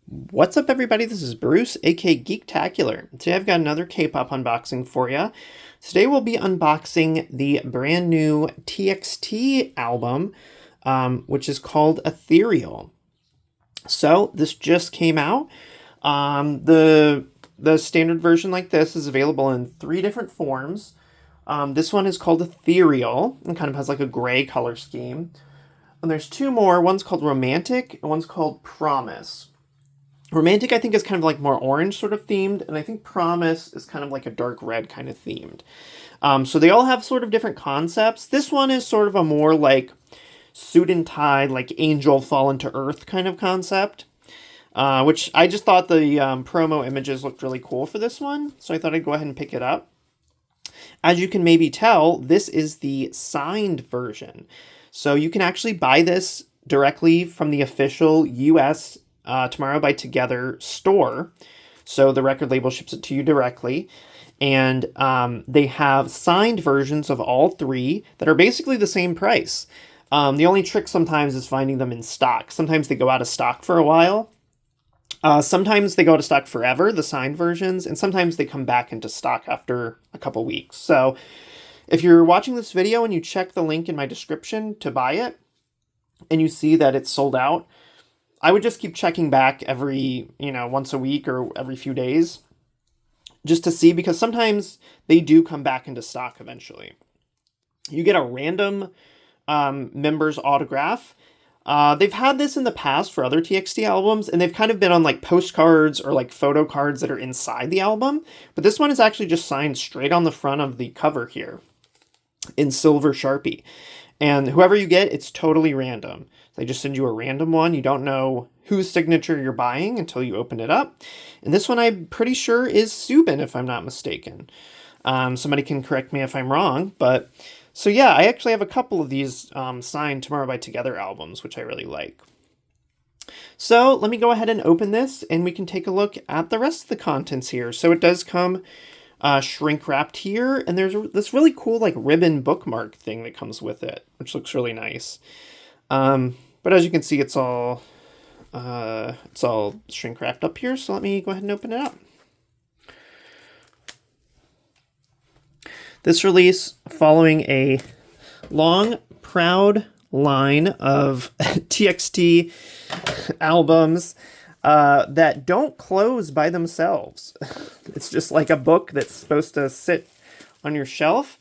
What's up, everybody? This is Bruce, aka Geektacular. Today I've got another K-pop unboxing for you. Today we'll be unboxing the brand new TXT album, which is called Ethereal. So this just came out. The standard version like this is available in 3 different forms. This one is called Ethereal and kind of has like a gray color scheme. And there's 2 more. One's called Romantic and one's called Promise. Romantic, I think, is kind of like more orange sort of themed, and I think Promise is kind of like a dark red kind of themed. So they all have sort of different concepts. This one is sort of a more like suit and tie, like angel fallen to earth kind of concept, which I just thought the promo images looked really cool for this one, so I thought I'd go ahead and pick it up. As you can maybe tell, this is the signed version. So you can actually buy this directly from the official US Tomorrow by Together store. So the record label ships it to you directly. And they have signed versions of all 3 that are basically the same price. The only trick sometimes is finding them in stock. Sometimes they go out of stock for a while. Sometimes they go out of stock forever, the signed versions, and sometimes they come back into stock after a couple weeks. So if you're watching this video and you check the link in my description to buy it, and you see that it's sold out, I would just keep checking back every, once a week or every few days just to see, because sometimes they do come back into stock eventually. You get a random member's autograph. They've had this in the past for other TXT albums, and they've kind of been on like postcards or like photo cards that are inside the album. But this one is actually just signed straight on the front of the cover here in silver Sharpie. And whoever you get, it's totally random. They just send you a random one. You don't know whose signature you're buying until you open it up. And this one I'm pretty sure is Subin, if I'm not mistaken. Somebody can correct me if I'm wrong. But so yeah, I actually have a couple of these signed Tomorrow by Together albums, which I really like. So let me go ahead and open this, and we can take a look at the rest of the contents here. So it does come shrink wrapped here, and there's this really cool like ribbon bookmark thing that comes with it, which looks really nice. But as you can see, it's all shrink wrapped up here. So let me go ahead and open it up. This release following a long, proud line of TXT albums that don't close by themselves. It's just like a book that's supposed to sit on your shelf.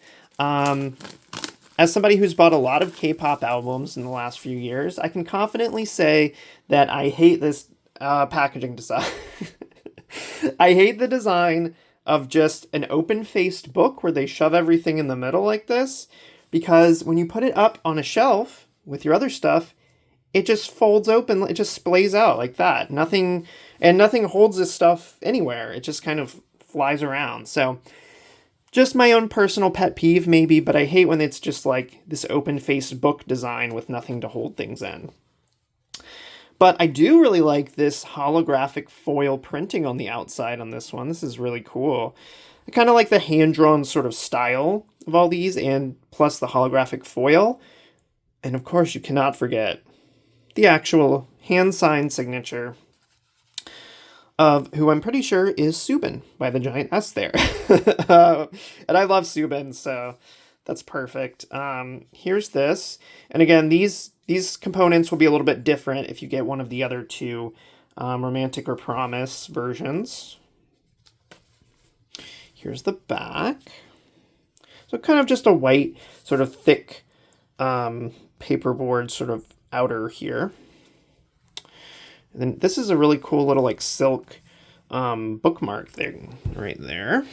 As somebody who's bought a lot of K-pop albums in the last few years, I can confidently say that I hate this packaging design. I hate the design of just an open-faced book where they shove everything in the middle like this, because when you put it up on a shelf with your other stuff, it just folds open, it just splays out like that. Nothing holds this stuff anywhere. It just kind of flies around. So just my own personal pet peeve maybe, but I hate when it's just like this open-faced book design with nothing to hold things in. But I do really like this holographic foil printing on the outside on this one. This is really cool. I kind of like the hand-drawn sort of style of all these, and plus the holographic foil. And of course, you cannot forget the actual hand-signed signature of who I'm pretty sure is Subin by the giant S there. And I love Subin, so that's perfect. Here's this. And again, these components will be a little bit different if you get one of the other 2 Romantic or Promise versions. Here's the back. So kind of just a white, sort of thick paperboard sort of outer here. And then this is a really cool little like silk bookmark thing right there.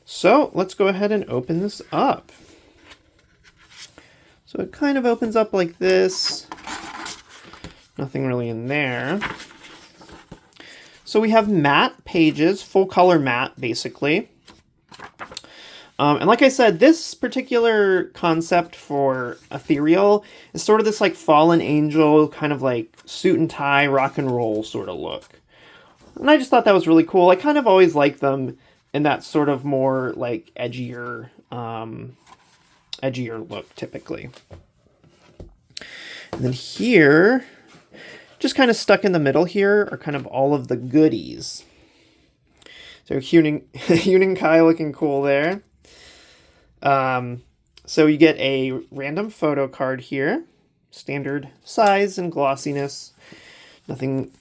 So let's go ahead and open this up. So it kind of opens up like this. Nothing really in there. So we have matte pages, full color matte basically. And like I said, this particular concept for Ethereal is sort of this like fallen angel, kind of like suit and tie, rock and roll sort of look. And I just thought that was really cool. I kind of always like them in that sort of more like edgier look typically. And then here Just kind of stuck in the middle here are kind of all of the goodies. So Huening Kai looking cool there. So you get a random photo card here. Standard size and glossiness. Nothing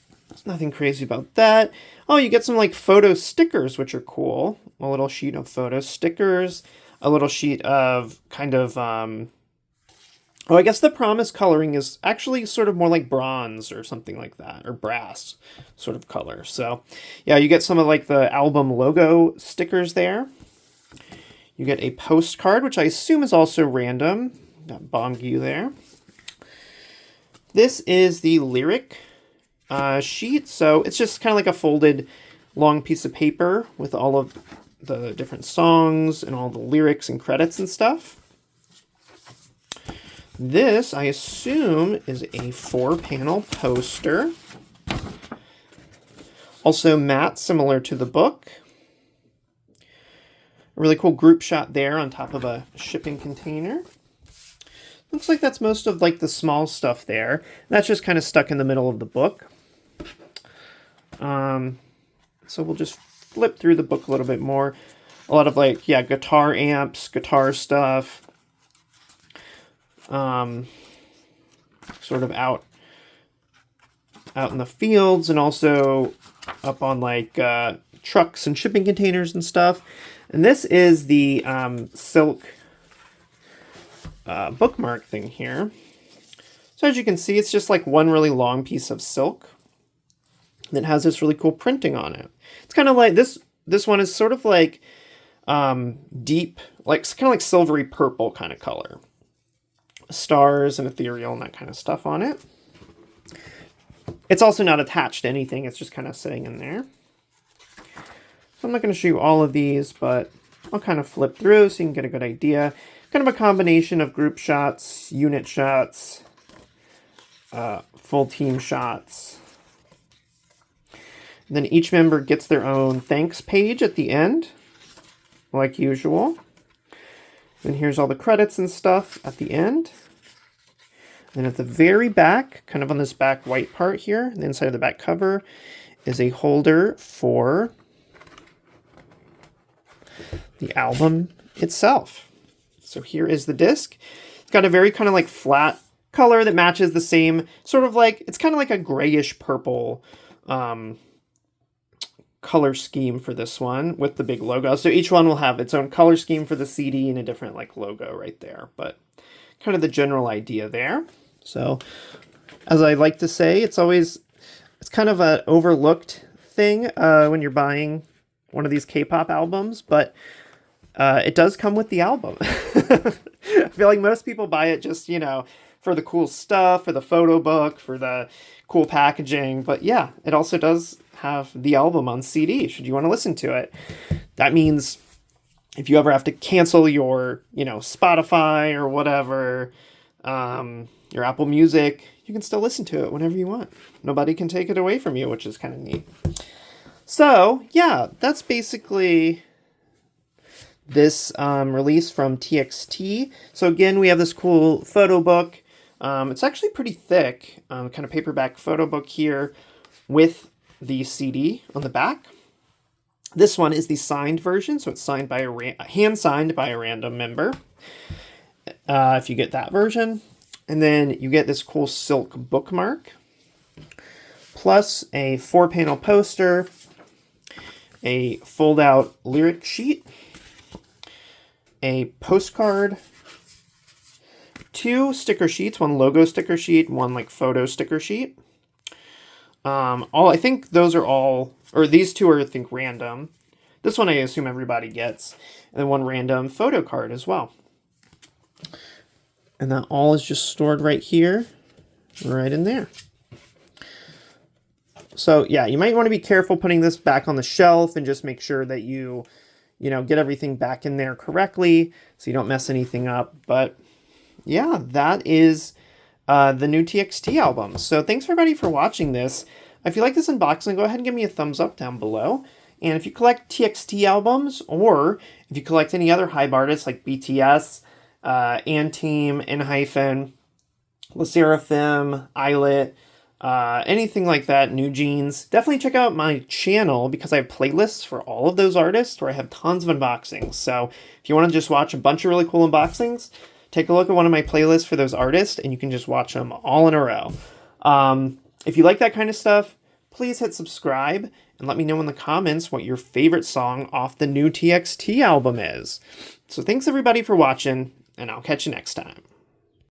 crazy about that. Oh, you get some like photo stickers, which are cool. A little sheet of photo stickers. A little sheet of kind of, oh, I guess the promise coloring is actually sort of more like bronze or something like that, or brass sort of color. So, yeah, you get some of like the album logo stickers there. You get a postcard, which I assume is also random. Got Bongyu there. This is the lyric sheet. So it's just kind of like a folded long piece of paper with all of the different songs and all the lyrics and credits and stuff. This, I assume, is a 4-panel poster. Also matte, similar to the book. A really cool group shot there on top of a shipping container. Looks like that's most of like the small stuff there. That's just kind of stuck in the middle of the book. So we'll just flip through the book a little bit more. A lot of like, yeah, guitar amps, guitar stuff. Sort of out in the fields and also up on like trucks and shipping containers and stuff. And this is the silk bookmark thing here. So as you can see, it's just like one really long piece of silk that has this really cool printing on it. It's kind of like this one is sort of like deep, like kind of like silvery purple kind of color. Stars and ethereal and that kind of stuff on it. It's also not attached to anything. It's just kind of sitting in there. So I'm not going to show you all of these, but I'll kind of flip through so you can get a good idea. Kind of a combination of group shots, unit shots, full team shots. And then each member gets their own thanks page at the end, like usual. And here's all the credits and stuff at the end. And at the very back, kind of on this back white part here, the inside of the back cover, is a holder for the album itself. So here is the disc. It's got a very kind of like flat color that matches the same sort of like, it's kind of like a grayish purple color scheme for this one with the big logo. So each one will have its own color scheme for the CD and a different like logo right there, but kind of the general idea there. So as I like to say, it's kind of an overlooked thing when you're buying one of these K-pop albums, but it does come with the album. I feel like most people buy it just, you know, for the cool stuff, for the photo book, for the cool packaging. But yeah, it also does have the album on CD, should you want to listen to it. That means if you ever have to cancel your, you know, Spotify or whatever, your Apple Music, you can still listen to it whenever you want. Nobody can take it away from you, which is kind of neat. So yeah, that's basically this release from TXT. So again, we have this cool photo book. It's actually pretty thick, kind of paperback photo book here with the CD on the back. This one is the signed version, so it's signed by hand signed by a random member. If you get that version, and then you get this cool silk bookmark, plus a 4-panel poster, a fold-out lyric sheet, a postcard, 2 sticker sheets, one logo sticker sheet, one like photo sticker sheet. I think those are all, or these 2 are I think random. This one I assume everybody gets, and then one random photo card as well. And that all is just stored right here, right in there. So yeah, you might want to be careful putting this back on the shelf and just make sure that you know, get everything back in there correctly so you don't mess anything up. But yeah, that is the new TXT album. So thanks everybody for watching this. If you like this unboxing, go ahead and give me a thumbs up down below. And if you collect TXT albums, or if you collect any other HYBE artists like BTS, Anteam, ENHYPEN, LE SSERAFIM, Islet, anything like that, New Jeans. Definitely check out my channel because I have playlists for all of those artists where I have tons of unboxings. So if you want to just watch a bunch of really cool unboxings, take a look at one of my playlists for those artists and you can just watch them all in a row. If you like that kind of stuff, please hit subscribe and let me know in the comments what your favorite song off the new TXT album is. So thanks everybody for watching, and I'll catch you next time.